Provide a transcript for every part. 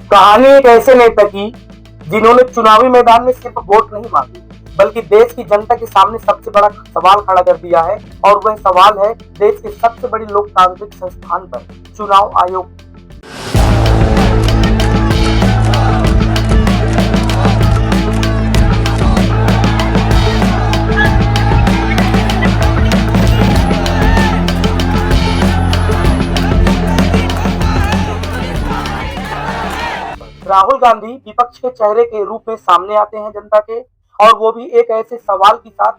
कहानी एक ऐसे नेता की जिन्होंने चुनावी मैदान में सिर्फ वोट नहीं मांगी, बल्कि देश की जनता के सामने सबसे बड़ा सवाल खड़ा कर दिया है। और वह सवाल है देश के सबसे बड़ी लोकतांत्रिक संस्थान पर, चुनाव आयोग। राहुल गांधी विपक्ष के चेहरे के रूप में सामने आते हैं जनता के, और वो भी एक ऐसे सवाल के साथ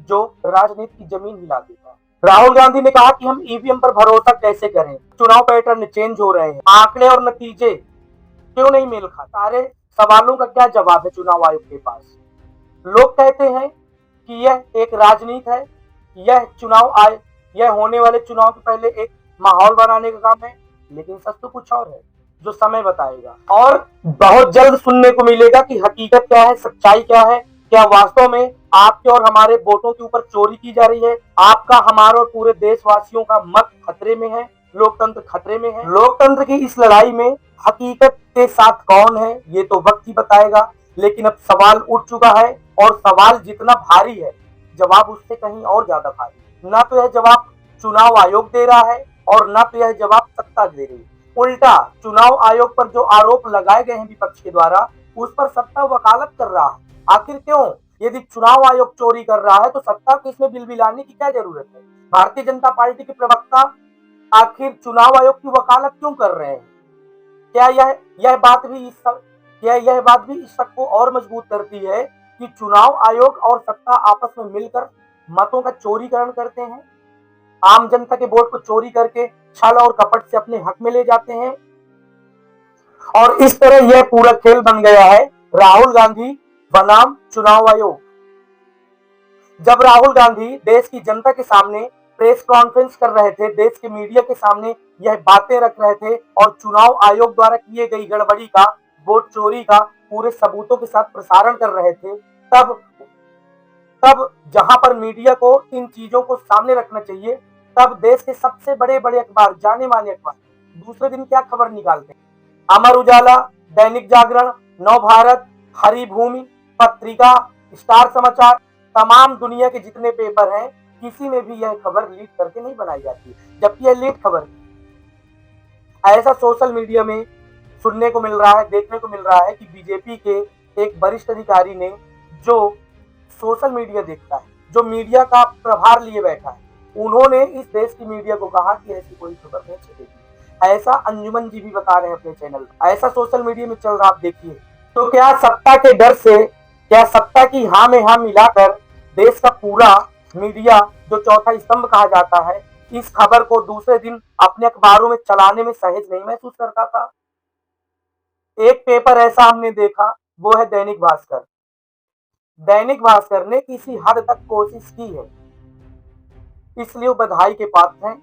जो राजनीति की जमीन हिला देता है। राहुल गांधी ने कहा कि हम ईवीएम पर भरोसा कैसे करें, चुनाव पैटर्न चेंज हो रहे हैं, आंकड़े और नतीजे क्यों नहीं मेल खाते। सारे सवालों का क्या जवाब है चुनाव आयोग के पास? लोग कहते हैं कि यह एक राजनीति है, यह होने वाले चुनाव के पहले एक माहौल बनाने का काम है, लेकिन सच तो कुछ और है जो समय बताएगा। और बहुत जल्द सुनने को मिलेगा कि हकीकत क्या है, सच्चाई क्या है। क्या वास्तव में आपके और हमारे वोटों के ऊपर चोरी की जा रही है? आपका, हमारा और पूरे देशवासियों का मत खतरे में है, लोकतंत्र खतरे में है। लोकतंत्र की इस लड़ाई में हकीकत के साथ कौन है, ये तो वक्त ही बताएगा। लेकिन अब सवाल उठ चुका है, और सवाल जितना भारी है, जवाब उससे कहीं और ज्यादा भारी। ना तो यह जवाब चुनाव आयोग दे रहा है, और ना तो यह जवाब सत्ता दे रही है। उल्टा चुनाव आयोग पर जो आरोप लगाए गए हैं विपक्ष के द्वारा, उस पर सत्ता वकालत कर रहा है। आखिर क्यों? यदि चुनाव आयोग चोरी कर रहा है तो सत्ता को इसमें बिलबिलाने की क्या जरूरत है? भारतीय जनता पार्टी के प्रवक्ता आखिर चुनाव आयोग की वकालत क्यों कर रहे हैं? क्या यह बात भी इस शक को और मजबूत करती है कि चुनाव आयोग और सत्ता आपस में मिलकर मतों का चोरीकरण करते हैं, आम जनता के वोट को चोरी करके छल और कपट से अपने हक में ले जाते हैं? और इस तरह यह पूरा खेल बन गया है राहुल गांधी बनाम चुनाव आयोग। जब राहुल गांधी देश की जनता के सामने प्रेस कॉन्फ्रेंस कर रहे थे, देश के मीडिया के सामने यह बातें रख रहे थे, और चुनाव आयोग द्वारा किए गई गड़बड़ी का, वोट चोरी का पूरे सबूतों के साथ प्रसारण कर रहे थे, तब जहां पर मीडिया को इन चीजों को सामने रखना चाहिए, तब देश के सबसे बड़े बड़े अखबार, जाने माने अखबार, दूसरे दिन क्या खबर निकालते हैं? अमर उजाला, दैनिक जागरण, नव भारत, हरी भूमि पत्रिका, स्टार समाचार, तमाम दुनिया के जितने पेपर हैं, किसी में भी यह खबर लीड करके नहीं बनाई जाती, जबकि यह लीड खबर। ऐसा सोशल मीडिया में सुनने को मिल रहा है, देखने को मिल रहा है कि बीजेपी के एक वरिष्ठ अधिकारी ने, जो सोशल मीडिया देखता है, जो मीडिया का प्रभार लिए बैठा है, उन्होंने इस देश की मीडिया को कहा कि ऐसी कोई खबर नहीं चलेगी। ऐसा अंजुमन जी भी बता रहे हैं अपने चैनल पर, ऐसा सोशल मीडिया में चल रहा, आप देखिए। तो क्या सत्ता के डर से, क्या सत्ता की हाँ में हाँ मिलाकर देश का पूरा मीडिया, जो चौथा स्तंभ कहा जाता है, इस खबर को दूसरे दिन अपने अखबारों में चलाने में सहज नहीं महसूस करता था? एक पेपर ऐसा हमने देखा, वो है दैनिक भास्कर। दैनिक भास्कर ने किसी हद तक कोशिश की है, इसलिए वो बधाई के पात्र हैं।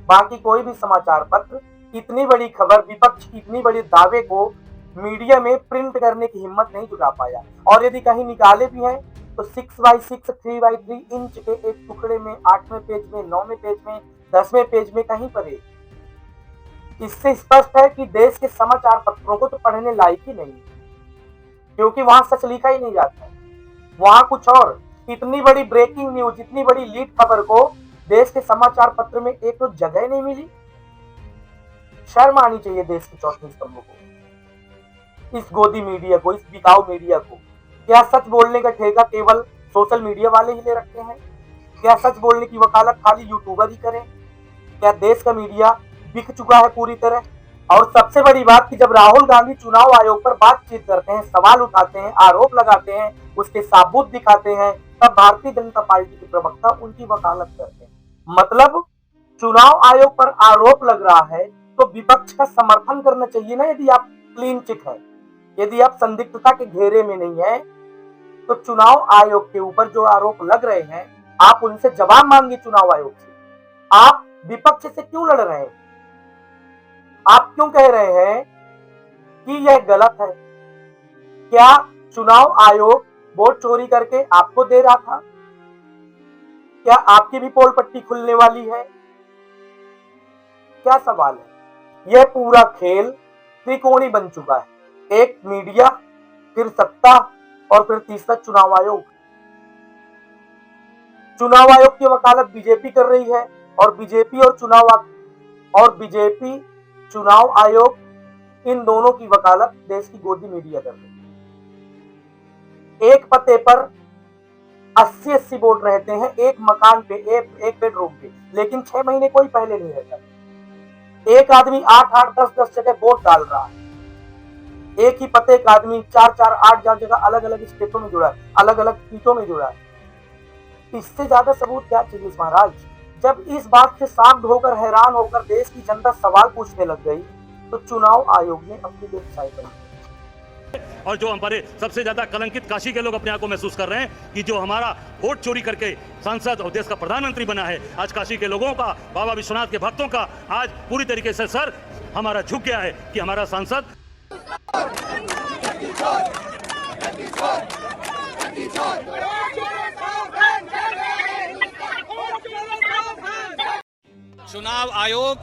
बाकी कोई भी समाचार पत्र इतनी बड़ी खबर, विपक्ष की इतनी बड़ी दावे को मीडिया में प्रिंट करने की हिम्मत नहीं जुटा पाया। और यदि कहीं निकाले भी हैं तो 6x6, 3x3 इंच के एक टुकड़े में, 8वें पेज में, 9वें पेज में, 10वें पेज में, कहीं पर एक। इससे स्पष्ट है कि देश के समाचार पत्रों को तो पढ़ने लायक ही नहीं, क्योंकि वहां सच लिखा ही नहीं जाता, वहां कुछ और। इतनी बड़ी ब्रेकिंग न्यूज, इतनी बड़ी लीड खबर को देश के समाचार पत्र में एक तो जगह नहीं मिली। शर्म आनी चाहिए देश के चौथे स्तंभों को, इस गोदी मीडिया को, इस बिकाऊ मीडिया को। क्या सच बोलने का ठेका केवल सोशल मीडिया वाले ही ले रखते हैं? क्या सच बोलने की वकालत खाली यूट्यूबर ही करें? क्या देश का मीडिया बिक चुका है पूरी तरह? और सबसे बड़ी बात कि जब राहुल गांधी चुनाव आयोग पर बातचीत करते हैं, सवाल उठाते हैं, आरोप लगाते हैं, उसके सबूत दिखाते हैं, तब भारतीय जनता पार्टी के प्रवक्ता उनकी वकालत करते हैं। मतलब चुनाव आयोग पर आरोप लग रहा है तो विपक्ष का समर्थन करना चाहिए ना। यदि आप क्लीन चिट है, यदि आप संदिग्धता के घेरे में नहीं है, तो चुनाव आयोग के ऊपर जो आरोप लग रहे हैं, आप उनसे जवाब मांगिए चुनाव आयोग से। आप विपक्ष से क्यों लड़ रहे हैं? आप क्यों कह रहे हैं कि यह गलत है? क्या चुनाव आयोग वोट चोरी करके आपको दे रहा था? क्या आपकी भी पोल पट्टी खुलने वाली है? क्या सवाल है? यह पूरा खेल त्रिकोणी बन चुका है। एक मीडिया, फिर सत्ता और फिर तीसरा चुनाव आयोग। चुनाव आयोग की वकालत बीजेपी कर रही है और बीजेपी चुनाव आयोग, इन दोनों की वकालत देश की गोदी मीडिया कर रही है। एक पते पर 80-80 वोट रहते हैं, एक मकान पे, एक बेडरूम पे, लेकिन 6 महीने कोई पहले नहीं रहता। एक आदमी 8-8, 10-10 जगह वोट डाल रहा है। एक ही पते का आदमी 4-4, 8 जगह अलग अलग स्टेटों में जुड़ा है, अलग अलग सीटों में जुड़ा है। इससे ज्यादा सबूत क्या चाहिए महाराज? जब इस बात से शांत होकर, हैरान होकर देश की जनता सवाल पूछने लग गई, तो चुनाव आयोग ने अपनी वेबसाइट बनाई। और जो हमारे सबसे ज्यादा कलंकित काशी के लोग अपने आप को महसूस कर रहे हैं कि जो हमारा वोट चोरी करके सांसद और देश का प्रधानमंत्री बना है, आज काशी के लोगों का, बाबा विश्वनाथ के भक्तों का आज पूरी तरीके से सर हमारा झुक गया है कि हमारा सांसद चुनाव आयोग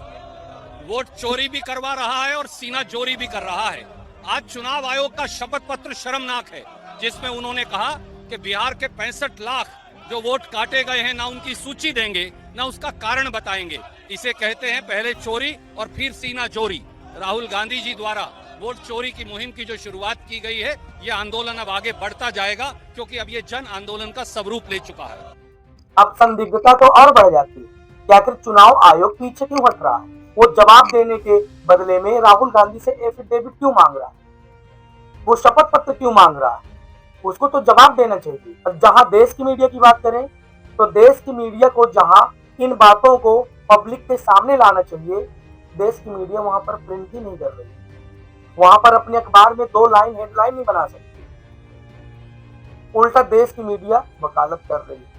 वोट चोरी भी करवा रहा है और सीना चोरी भी कर रहा है। आज चुनाव आयोग का शपथ पत्र शर्मनाक है, जिसमें उन्होंने कहा कि बिहार के 65 लाख जो वोट काटे गए हैं, ना उनकी सूची देंगे, ना उसका कारण बताएंगे। इसे कहते हैं पहले चोरी और फिर सीना चोरी। राहुल गांधी जी द्वारा वोट चोरी की मुहिम की जो शुरुआत की गई है, ये आंदोलन अब आगे बढ़ता जाएगा, क्योंकि अब ये जन आंदोलन का स्वरूप ले चुका है। अब संदिग्धता तो और बढ़ जाती है कि आखिर चुनाव आयोग पीछे क्यों हट रहा है? वो जवाब देने के बदले में राहुल गांधी से एफिडेविट क्यों मांग रहा है? वो शपथ पत्र क्यों मांग रहा है? उसको तो जवाब देना चाहिए। और जहां देश की मीडिया की बात करें, तो देश की मीडिया को जहां इन बातों को पब्लिक के सामने लाना चाहिए, देश की मीडिया वहां पर प्रिंट ही नहीं कर रही। वहां पर अपने अखबार में 2 लाइन हेडलाइन नहीं बना सकती, उल्टा देश की मीडिया वकालत कर रही है।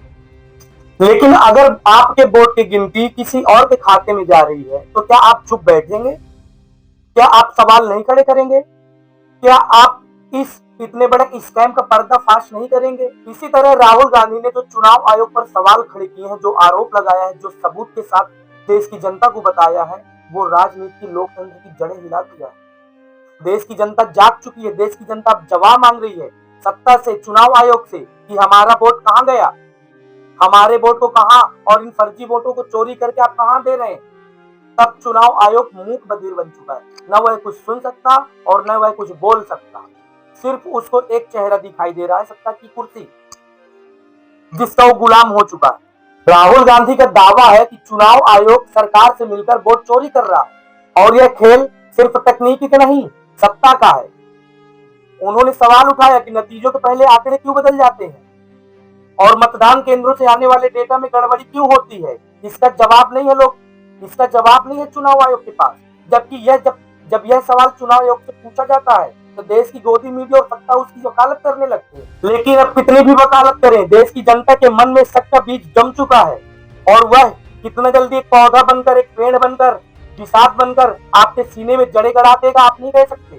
लेकिन अगर आपके वोट की गिनती किसी और के खाते में जा रही है, तो क्या आप चुप बैठेंगे? क्या आप सवाल नहीं खड़े करेंगे? क्या आप इस इतने बड़े स्कैम का पर्दाफाश नहीं करेंगे? इसी तरह राहुल गांधी ने जो चुनाव आयोग पर सवाल खड़े किए हैं, जो आरोप लगाया है, जो सबूत के साथ देश की जनता को बताया है, वो राजनीति, लोकतंत्र की जड़ें हिला दिया है। देश की जनता जाग चुकी है। देश की जनता अब जवाब मांग रही है सत्ता से, चुनाव आयोग से, कि हमारा वोट कहां गया, हमारे वोट को कहां, और इन फर्जी वोटों को चोरी करके आप कहां दे रहे हैं। तब चुनाव आयोग मूक बधिर बन चुका है। न वह कुछ सुन सकता और न वह कुछ बोल सकता। सिर्फ उसको एक चेहरा दिखाई दे रहा है, सत्ता की कुर्सी, जिसका वो गुलाम हो चुका है। राहुल गांधी का दावा है कि चुनाव आयोग सरकार से मिलकर वोट चोरी कर रहा है और यह खेल सिर्फ तकनीकी का नहीं, सत्ता का है। उन्होंने सवाल उठाया कि नतीजों के पहले आंकड़े क्यों बदल जाते हैं और मतदान केंद्रों से आने वाले डेटा में गड़बड़ी क्यों होती है। इसका जवाब नहीं है इसका जवाब नहीं है चुनाव आयोग के पास। जबकि जब यह सवाल चुनाव आयोग से पूछा जाता है, तो देश की गोदी मीडिया और सत्ता उसकी वकालत करने लगती है। लेकिन अब कितनी भी वकालत करें, देश की जनता के मन में शक का बीज जम चुका है और वह कितना जल्दी एक पौधा बनकर, एक पेड़ बनकर, विषाद बनकर आपके सीने में जड़ें गड़ा देगा, आप नहीं कह सकते।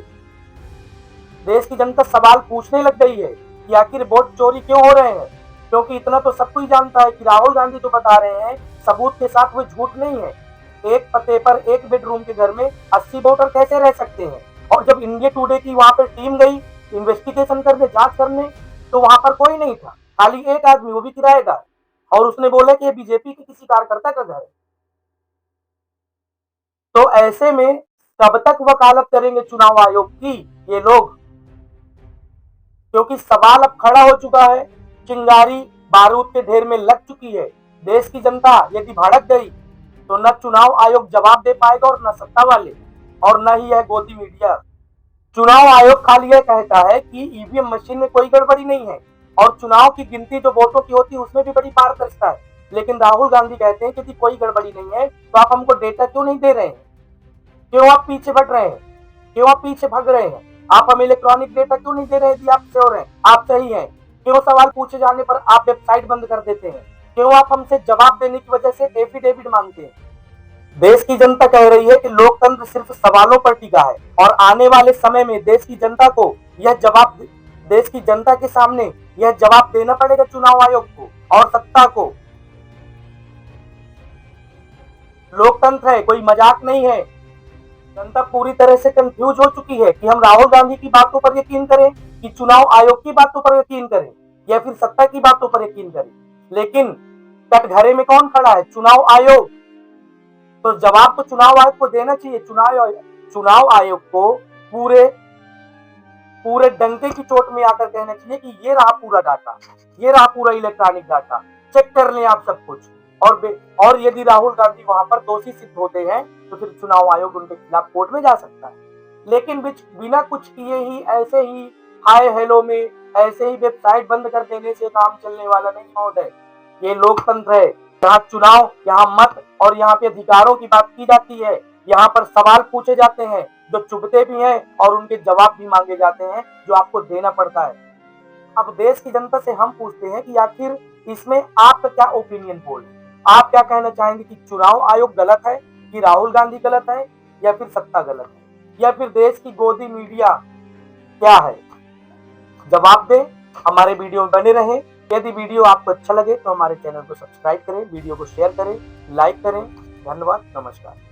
देश की जनता सवाल पूछने लग गई है कि आखिर वोट चोरी क्यों हो रहे हैं, क्योंकि इतना तो सब कोई जानता है कि राहुल गांधी जो बता रहे हैं सबूत के साथ, वो झूठ नहीं है। एक पते पर, एक बेडरूम के घर में 80 वोटर कैसे रह सकते हैं? और जब इंडिया टुडे की वहां पर टीम गई इन्वेस्टिगेशन करने, जांच करने, तो वहां पर कोई नहीं था, खाली एक आदमी, वो भी किराएदार, और उसने बोला कि ये बीजेपी के किसी कार्यकर्ता का घर है। तो ऐसे में कब तक वकालत करेंगे चुनाव आयोग की ये लोग? क्योंकि सवाल अब खड़ा हो चुका है, चिंगारी बारूद के ढेर में लग चुकी है। देश की जनता यदि भड़क गई तो न चुनाव आयोग जवाब दे पाएगा और न सत्ता वाले, और न ही यह गोदी मीडिया। चुनाव आयोग खाली यह कहता है कि ईवीएम मशीन में कोई गड़बड़ी नहीं है और चुनाव की गिनती जो वोटों की होती है उसमें भी बड़ी पारदर्शिता है। लेकिन राहुल गांधी कहते हैं कि यदि कोई गड़बड़ी नहीं है तो आप हमको डेटा क्यों नहीं दे रहे हैं? क्यों आप पीछे भट रहे हैं? क्यों आप पीछे भाग रहे हैं? आप हमें इलेक्ट्रॉनिक डेटा क्यों नहीं दे रहे यदि आप श्योर हैं, आप सही हैं? क्यों सवाल पूछे जाने पर आप वेबसाइट बंद कर देते हैं? क्यों आप हमसे जवाब देने की वजह से एफिडेविट मांगते हैं? देश की जनता कह रही है कि लोकतंत्र सिर्फ सवालों पर टिका है और आने वाले समय में देश की जनता को यह जवाब, देश की जनता के सामने यह जवाब देना पड़ेगा चुनाव आयोग को और सत्ता को। लोकतंत्र है, कोई मजाक नहीं है। जनता पूरी तरह से कंफ्यूज हो चुकी है कि हम राहुल गांधी की बातों पर यकीन करें, कि चुनाव आयोग की बातों पर यकीन करें, या फिर सत्ता की बातों पर यकीन करें। लेकिन कटघरे में कौन खड़ा है? चुनाव आयोग। तो जवाब तो चुनाव आयोग को देना चाहिए। चुनाव आयोग को पूरे डंके की चोट में आकर कहना चाहिए कि ये रहा पूरा डाटा, ये रहा पूरा इलेक्ट्रॉनिक डाटा, चेक कर लें आप सब कुछ। और यदि राहुल गांधी वहां पर दोषी सिद्ध होते हैं तो फिर चुनाव आयोग उनके खिलाफ कोर्ट में जा सकता है। लेकिन बिना कुछ किए ही, ऐसे ही हाय हेलो में, ऐसे ही वेबसाइट बंद कर देने से काम चलने वाला नहीं महोदय। ये लोकतंत्र है, यहाँ चुनाव, यहाँ मत और यहाँ पे अधिकारों की बात की जाती है। यहाँ पर सवाल पूछे जाते हैं जो चुभते भी हैं और उनके जवाब भी मांगे जाते हैं जो आपको देना पड़ता है। अब देश की जनता से हम पूछते हैं कि आखिर इसमें आपका क्या ओपिनियन पोल है? आप क्या कहना चाहेंगे कि चुनाव आयोग गलत है, कि राहुल गांधी गलत है, या फिर सत्ता गलत है, या फिर देश की गोदी मीडिया क्या है? जवाब दें, हमारे वीडियो में बने रहें। यदि वीडियो आपको अच्छा लगे तो हमारे चैनल को सब्सक्राइब करें, वीडियो को शेयर करें, लाइक करें। धन्यवाद, नमस्कार।